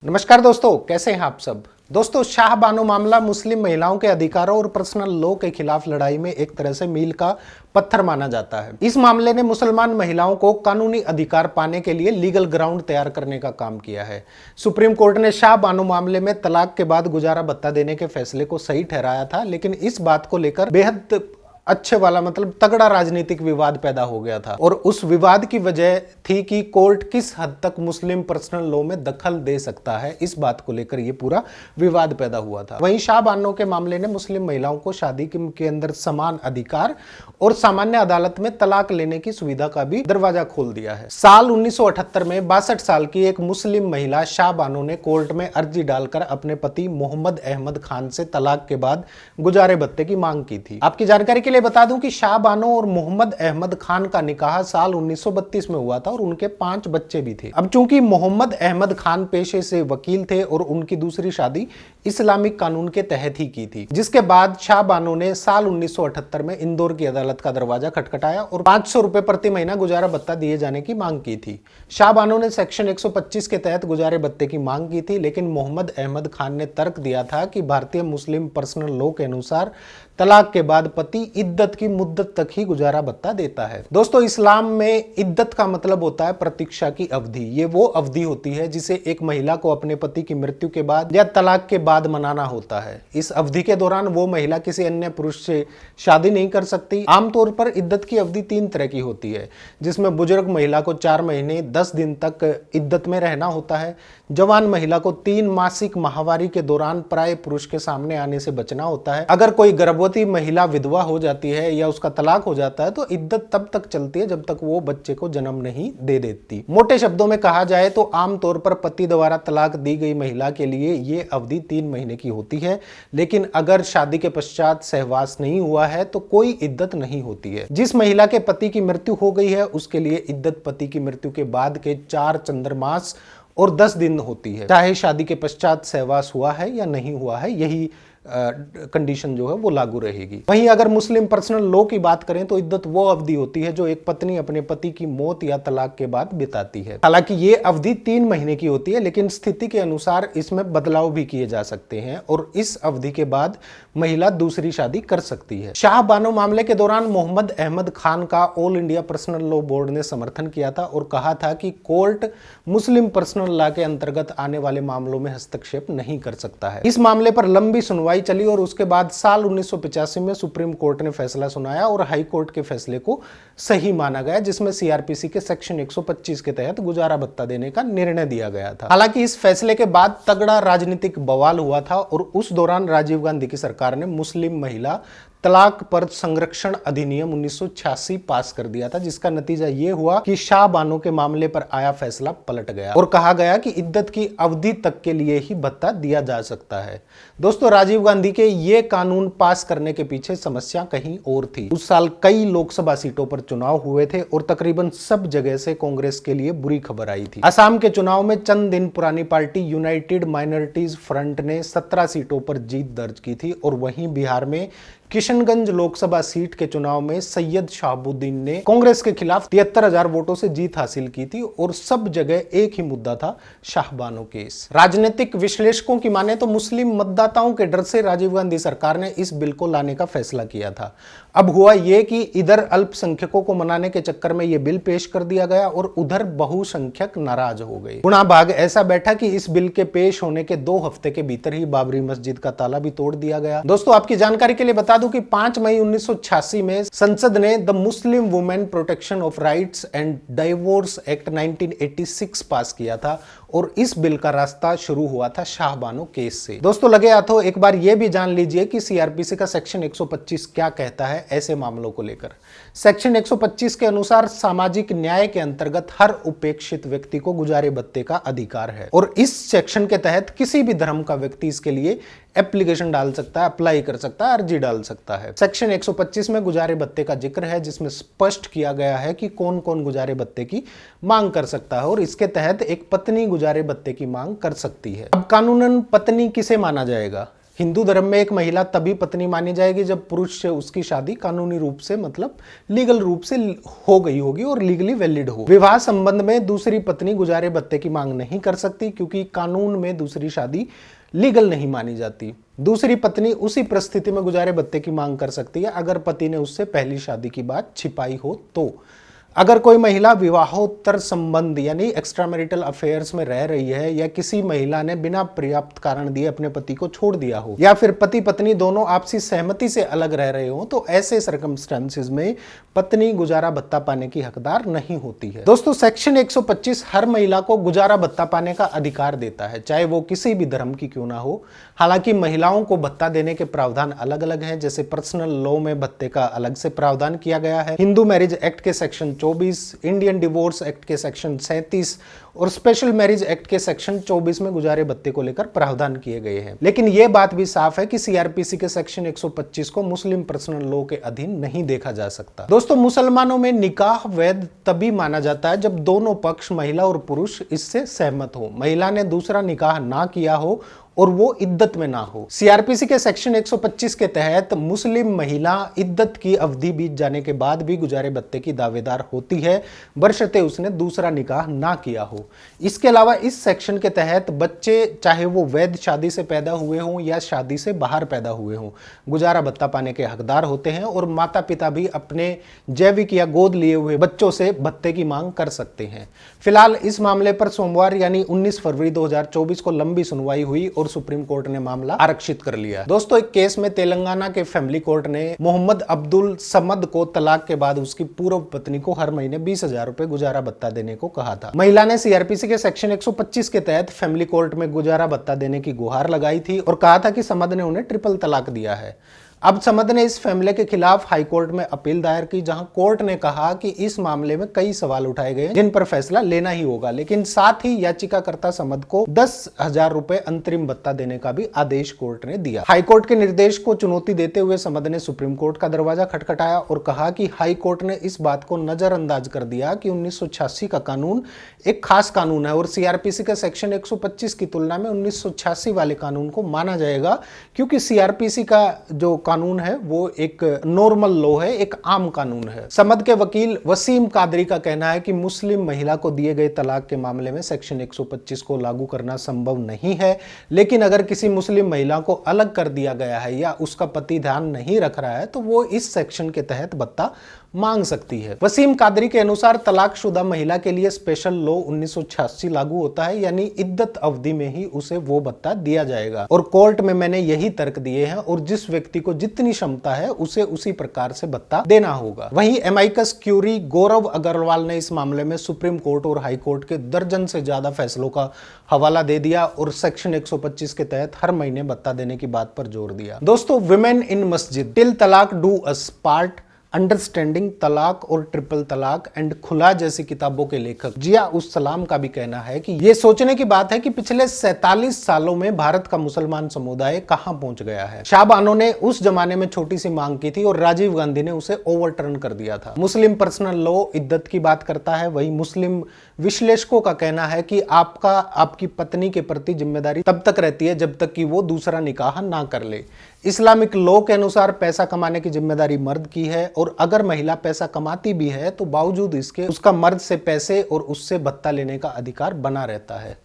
नमस्कार दोस्तों, कैसे हैं आप सब। दोस्तों, शाह बानो मामला मुस्लिम महिलाओं के अधिकारों और पर्सनल लॉ के खिलाफ लड़ाई में एक तरह से मील का पत्थर माना जाता है। इस मामले ने मुसलमान महिलाओं को कानूनी अधिकार पाने के लिए लीगल ग्राउंड तैयार करने का काम किया है। सुप्रीम कोर्ट ने शाह बानो मामले में तलाक के बाद गुजारा भत्ता देने के फैसले को सही ठहराया था, लेकिन इस बात को लेकर बेहद अच्छे वाला मतलब तगड़ा राजनीतिक विवाद पैदा हो गया था। और उस विवाद की वजह थी कि कोर्ट किस हद तक मुस्लिम पर्सनल लॉ में दखल दे सकता है। इस बात को लेकर यह पूरा विवाद पैदा हुआ था। वहीं शाह बानो के मामले ने मुस्लिम महिलाओं को शादी के अंदर समान अधिकार और सामान्य अदालत में तलाक लेने की सुविधा का भी दरवाजा खोल दिया है। साल 1978 में 62 साल की एक मुस्लिम महिला शाह बानो ने कोर्ट में अर्जी डालकर अपने पति मोहम्मद अहमद खान से तलाक के बाद गुजारे भत्ते की मांग की थी। आपकी जानकारी के लिए बता दूं कि शाह बानो और मोहम्मद अहमद खान का निकाह साल 1932 में हुआ था और उनके 5 बच्चे भी थे। अब चूंकि मोहम्मद अहमद खान पेशे से वकील थे और उनकी दूसरी शादी इस्लामिक कानून के तहत ही की थी, जिसके बाद शाह बानो ने साल 1978 में इंदौर की अदालत का दरवाजा खटखटाया और 500 रुपए प्रति महीना गुजारा भत्ता दिए जाने की मांग की थी। शाह बानो ने सेक्शन 125 के तहत गुजारे भत्ते की मांग की थी, लेकिन मोहम्मद अहमद खान ने तर्क दिया था कि भारतीय मुस्लिम पर्सनल लॉ के अनुसार तलाक के बाद पति इद्दत की मुद्दत तक ही गुजारा भत्ता देता है। दोस्तों, इस्लाम में इद्दत का मतलब होता है प्रतीक्षा की अवधि। ये वो अवधि होती है जिसे एक महिला को अपने पति की मृत्यु के बाद या तलाक के बाद मनाना होता है। इस अवधि के दौरान वो महिला किसी अन्य पुरुष से शादी नहीं कर सकती। आमतौर पर इद्दत की अवधि 3 तरह की होती है, जिसमें बुजुर्ग महिला को 4 महीने 10 दिन तक इद्दत में रहना होता है। जवान महिला को 3 मासिक माहवारी के दौरान पराये पुरुष के सामने आने से बचना होता है। अगर कोई गर्भवती महिला विधवा हो जाती है या उसका तलाक हो जाता है तो इद्दत तब तक चलती है जब तक वो बच्चे को जन्म नहीं दे देती। मोटे शब्दों में कहा जाए तो आमतौर पर पति द्वारा तलाक दी गई महिला के लिए ये अवधि 3 महीने की होती है, लेकिन अगर शादी के पश्चात सहवास नहीं हुआ है तो कोई इद्दत नहीं होती है। जिस महिला के पति की मृत्यु हो गई है उसके लिए इद्दत पति की मृत्यु के बाद के 4 चंद्रमास और 10 दिन होती है, चाहे शादी के पश्चात सहवास हुआ है या नहीं हुआ है। यही कंडीशन जो है वो लागू रहेगी। वहीं अगर मुस्लिम पर्सनल लॉ की बात करें तो इद्दत वो अवधि होती है जो एक पत्नी अपने पति की मौत या तलाक के बाद बिताती है। हालांकि ये अवधि 3 महीने की होती है, लेकिन स्थिति के अनुसार इसमें बदलाव भी किए जा सकते हैं और इस अवधि के बाद महिला दूसरी शादी कर सकती है। शाह बानो मामले के दौरान मोहम्मद अहमद खान का all India personal law board ने समर्थन किया था और कहा था कि कोर्ट मुस्लिम पर्सनल लॉ के अंतर्गत आने वाले मामलों में हस्तक्षेप नहीं कर सकता है। इस मामले पर लंबी सुनवाई चली और उसके बाद साल 1985 में सुप्रीम कोर्ट ने फैसला सुनाया और हाई कोर्ट के फैसले को सही माना गया, जिसमें सीआरपीसी के सेक्शन 125 के तहत गुजारा भत्ता देने का निर्णय दिया गया था। हालांकि इस फैसले के बाद तगड़ा राजनीतिक बवाल हुआ था और उस दौरान राजीव गांधी की सरकार ने मुस्लिम महिला तलाक पर संरक्षण अधिनियम 1986 पास कर दिया था, जिसका नतीजा यह हुआ कि शाह बानो के मामले पर आया फैसला पलट गया और कहा गया कि इद्दत की अवधि तक के लिए ही भत्ता दिया जा सकता है। दोस्तों, राजीव गांधी के ये कानून पास करने के पीछे समस्या कहीं और थी। उस साल कई लोकसभा सीटों पर चुनाव हुए थे और तकरीबन सब जगह से कांग्रेस के लिए बुरी खबर आई थी। असम के चुनाव में चंद दिन पुरानी पार्टी यूनाइटेड माइनॉरिटीज फ्रंट ने 17 सीटों पर जीत दर्ज की थी और वहीं बिहार में किशनगंज लोकसभा सीट के चुनाव में सैयद शहाबुद्दीन ने कांग्रेस के खिलाफ 73,000 वोटों से जीत हासिल की थी और सब जगह एक ही मुद्दा था, शाह बानो केस। राजनीतिक विश्लेषकों की माने तो मुस्लिम मतदाताओं के डर से राजीव गांधी सरकार ने इस बिल को लाने का फैसला किया था। अब हुआ यह कि इधर अल्पसंख्यकों को मनाने के चक्कर में यह बिल पेश कर दिया गया और उधर बहुसंख्यक नाराज हो गए। गुणा भाग ऐसा बैठा कि इस बिल के पेश होने के 2 हफ्ते के भीतर ही बाबरी मस्जिद का ताला भी तोड़ दिया गया। दोस्तों, आपकी जानकारी के लिए बता दूं कि 5 मई 1986 में संसद ने the Muslim women protection of rights and divorce act 1986 पास किया था और इस बिल का रास्ता शुरू हुआ था शाह बानो केस से। दोस्तों, लगे हाथों एक बार यह भी जान लीजिए कि सीआरपीसी का सेक्शन 125 क्या कहता है ऐसे मामलों को लेकर। सेक्शन 125 के अनुसार सामाजिक न्याय के अंतर्गत हर उपेक्षित व्यक्ति को गुजारे भत्ते का अधिकार है और इस सेक्शन के तहत किसी भी धर्म का व्यक्ति इसके लिए एप्लीकेशन डाल सकता है, अप्लाई कर सकता है, अर्जी डाल सकता है। सेक्शन 125 में गुजारे भत्ते का जिक्र है, जिसमें स्पष्ट किया गया है कि कौन कौन गुजारे भत्ते की मांग कर सकता है और इसके तहत एक पत्नी गुजारे भत्ते की मांग कर सकती है। अब कानूनन पत्नी किसे माना जाएगा? हिंदू धर्म में एक महिला तभी पत्नी मानी जाएगी जब पुरुष से उसकी शादी कानूनी रूप से मतलब लीगल रूप से हो गई होगी और लीगली वैलिड हो। विवाह संबंध में दूसरी पत्नी गुजारे भत्ते की मांग नहीं कर सकती क्योंकि कानून में दूसरी शादी लीगल नहीं मानी जाती। दूसरी पत्नी उसी परिस्थिति में गुजारे भत्ते की मांग कर सकती है अगर पति ने उससे पहली शादी की बात छिपाई हो तो। अगर कोई महिला विवाहोत्तर संबंध यानी एक्स्ट्रा मैरिटल अफेयर्स में रह रही है या किसी महिला ने बिना पर्याप्त कारण दिए अपने पति को छोड़ दिया हो या फिर पति पत्नी दोनों आपसी सहमति से अलग रह रहे हो तो ऐसे सर्कमस्टेंसेस में पत्नी गुजारा भत्ता पाने की हकदार नहीं होती है। दोस्तों सेक्शन 125 हर महिला को गुजारा भत्ता पाने का अधिकार देता है चाहे वो किसी भी धर्म की क्यों ना हो। हालांकि महिलाओं को भत्ता देने के प्रावधान अलग अलग हैं, जैसे पर्सनल लॉ में भत्ते का अलग से प्रावधान किया गया है, हिंदू मैरिज एक्ट के सेक्शन 24, इंडियन डिवोर्स एक्ट के सेक्शन 37 और स्पेशल मैरिज एक्ट के सेक्शन 24 में गुजारे भत्ते को लेकर प्रावधान किए गए हैं। लेकिन यह बात भी साफ है कि सीआरपीसी के सेक्शन 125 को मुस्लिम पर्सनल लॉ के अधीन नहीं देखा जा सकता। दोस्तों मुसलमानों में निकाह वैध तभी माना जाता है जब दोनों पक्ष महिला और पुरुष इससे सहमत हो, महिला ने दूसरा निकाह ना किया हो और वो इद्दत में ना हो। सीआरपीसी के सेक्शन 125 के तहत मुस्लिम महिला इद्दत की अवधि बीत जाने के बाद भी गुजारे भत्ते की दावेदार होती है बशर्ते उसने दूसरा निकाह ना किया हो। इसके अलावा इस सेक्शन के तहत बच्चे चाहे वो वैध शादी से पैदा हुए हों या शादी से बाहर पैदा हुए हों गुजारा भत्ता पाने के हकदार होते हैं और माता पिता भी अपने जैविक या गोद लिए हुए बच्चों से भत्ते की मांग कर सकते हैं। फिलहाल इस मामले पर सोमवार यानी 19 फरवरी 2024 को लंबी सुनवाई हुई और सुप्रीम कोर्ट ने मामला आरक्षित कर लिया। दोस्तों एक केस में तेलंगाना के फैमिली कोर्ट ने मोहम्मद अब्दुल समद को तलाक के बाद उसकी पूर्व पत्नी को हर महीने 20,000 रुपए गुजारा भत्ता देने को कहा था। महिला ने सीआरपीसी के सेक्शन 125 के तहत फैमिली कोर्ट में गुजारा भत्ता देने की गुहार लगाई थी और कहा था कि समद ने उन्हें ट्रिपल तलाक दिया है। अब समद ने इस फैसले के खिलाफ हाई कोर्ट में अपील दायर की जहां कोर्ट ने कहा कि इस मामले में कई सवाल उठाए गए जिन पर फैसला लेना ही होगा, लेकिन साथ ही याचिकाकर्ता समद को 10,000 रुपए अंतरिम भत्ता देने का भी आदेश कोर्ट ने दिया। हाई कोर्ट के निर्देश को चुनौती देते हुए समद ने सुप्रीम कोर्ट का दरवाजा खटखटाया और कहा कि हाई कोर्ट ने इस बात को नजरअंदाज कर दिया कि 1986 का कानून एक खास कानून है और सीआरपीसी के सेक्शन 125 की तुलना में 1986 वाले कानून को माना जाएगा क्योंकि सीआरपीसी का जो कानून है वो एक नॉर्मल लॉ है, एक आम कानून है। समद के वकील वसीम कादरी का कहना है कि मुस्लिम महिला को दिए गए तलाक के मामले में सेक्शन 125 को लागू करना संभव नहीं है, लेकिन अगर किसी मुस्लिम महिला को अलग कर दिया गया है या उसका पति ध्यान नहीं रख रहा है तो वो इस सेक्शन के तहत भत्ता मांग सकती है। वसीम कादरी के अनुसार तलाकशुदा महिला के लिए स्पेशल लॉ 1986 लागू होता है, यानी इद्दत अवधि में ही उसे वो भत्ता दिया जाएगा और कोर्ट में मैंने यही तर्क दिए हैं और जिस व्यक्ति को जितनी क्षमता है उसे उसी प्रकार से भत्ता देना होगा। वहीं एमाइकस क्यूरी गौरव अग्रवाल ने इस मामले में सुप्रीम कोर्ट और हाई कोर्ट के दर्जन से ज्यादा फैसलों का हवाला दे दिया और सेक्शन 125 के तहत हर महीने भत्ता देने की बात पर जोर दिया। दोस्तों विमेन इन मस्जिद, टिल तलाक डू अस पार्ट, अंडरस्टैंडिंग तलाक और ट्रिपल तलाक एंड खुला जैसी किताबों के लेखक जिया उस सलाम का भी कहना है कि यह सोचने की बात है कि पिछले 47 सालों में भारत का मुसलमान समुदाय कहां पहुंच गया है। शाह बानो ने उस जमाने में छोटी सी मांग की थी और राजीव गांधी ने उसे ओवरटर्न कर दिया था। मुस्लिम पर्सनल लॉ इद्दत की बात करता है, वही मुस्लिम विश्लेषकों का कहना है कि आपकी पत्नी के प्रति जिम्मेदारी तब तक रहती है जब तक कि वो दूसरा निकाह ना कर ले। इस्लामिक लॉ के अनुसार पैसा कमाने की जिम्मेदारी मर्द की है और अगर महिला पैसा कमाती भी है तो बावजूद इसके उसका मर्द से पैसे और उससे भत्ता लेने का अधिकार बना रहता है।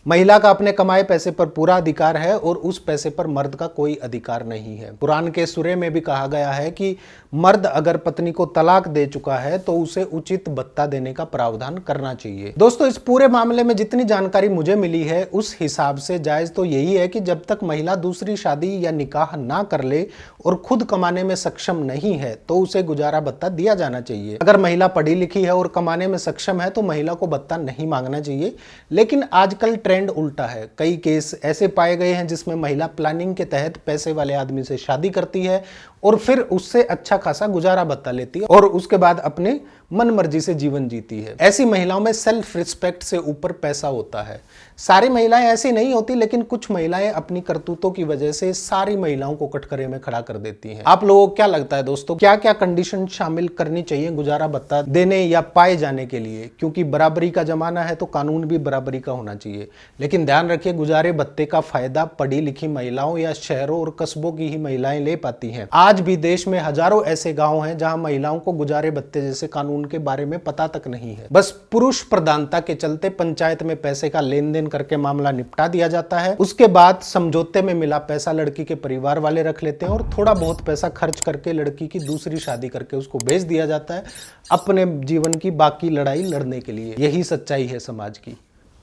महिला का अपने कमाए पैसे पर पूरा अधिकार है और उस पैसे पर मर्द का कोई अधिकार नहीं है। कुरान के सूरे में भी कहा गया है कि मर्द अगर पत्नी को तलाक दे चुका है तो उसे उचित भत्ता देने का प्रावधान करना चाहिए। दोस्तों इस पूरे मामले में जितनी जानकारी मुझे मिली है उस हिसाब से जायज तो यही है कि जब तक महिला दूसरी शादी या निकाह ना कर ले और खुद कमाने में सक्षम नहीं है तो उसे गुजारा भत्ता दिया जाना चाहिए। अगर महिला पढ़ी लिखी है और कमाने में सक्षम है तो महिला को भत्ता नहीं मांगना चाहिए। लेकिन आजकल ट्रेंड उल्टा है। कई केस ऐसे पाए गए हैं जिसमें महिला प्लानिंग के तहत पैसे वाले आदमी से शादी करती है और फिर उससे अच्छा खासा गुजारा भत्ता लेती है और उसके बाद अपने मन मर्जी से जीवन जीती है। ऐसी महिलाओं में सेल्फ रिस्पेक्ट से ऊपर पैसा होता है। सारी महिलाएं ऐसी नहीं होती, लेकिन कुछ महिलाएं अपनी करतूतों की वजह से सारी महिलाओं को कटघरे में खड़ा कर देती हैं। आप लोगों को क्या लगता है दोस्तों, क्या क्या कंडीशन शामिल करनी चाहिए गुजारा भत्ता देने या पाए जाने के लिए? क्योंकि बराबरी का जमाना है तो कानून भी बराबरी का होना चाहिए। लेकिन ध्यान रखिए, गुजारे भत्ते का फायदा पढ़ी लिखी महिलाओं या शहरों और कस्बों की ही महिलाएं ले पाती हैं। आज भी देश में हजारों ऐसे गांव हैं जहां महिलाओं को गुजारे भत्ते जैसे कानून के बारे में पता तक नहीं है। बस पुरुष प्रधानता के चलते पंचायत में पैसे का लेन देन करके मामला निपटा दिया जाता है। उसके बाद समझौते में मिला पैसा लड़की के परिवार वाले रख लेते हैं और थोड़ा बहुत पैसा खर्च करके लड़की की दूसरी शादी करके उसको भेज दिया जाता है अपने जीवन की बाकी लड़ाई लड़ने के लिए। यही सच्चाई है समाज की।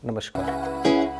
नमस्कार।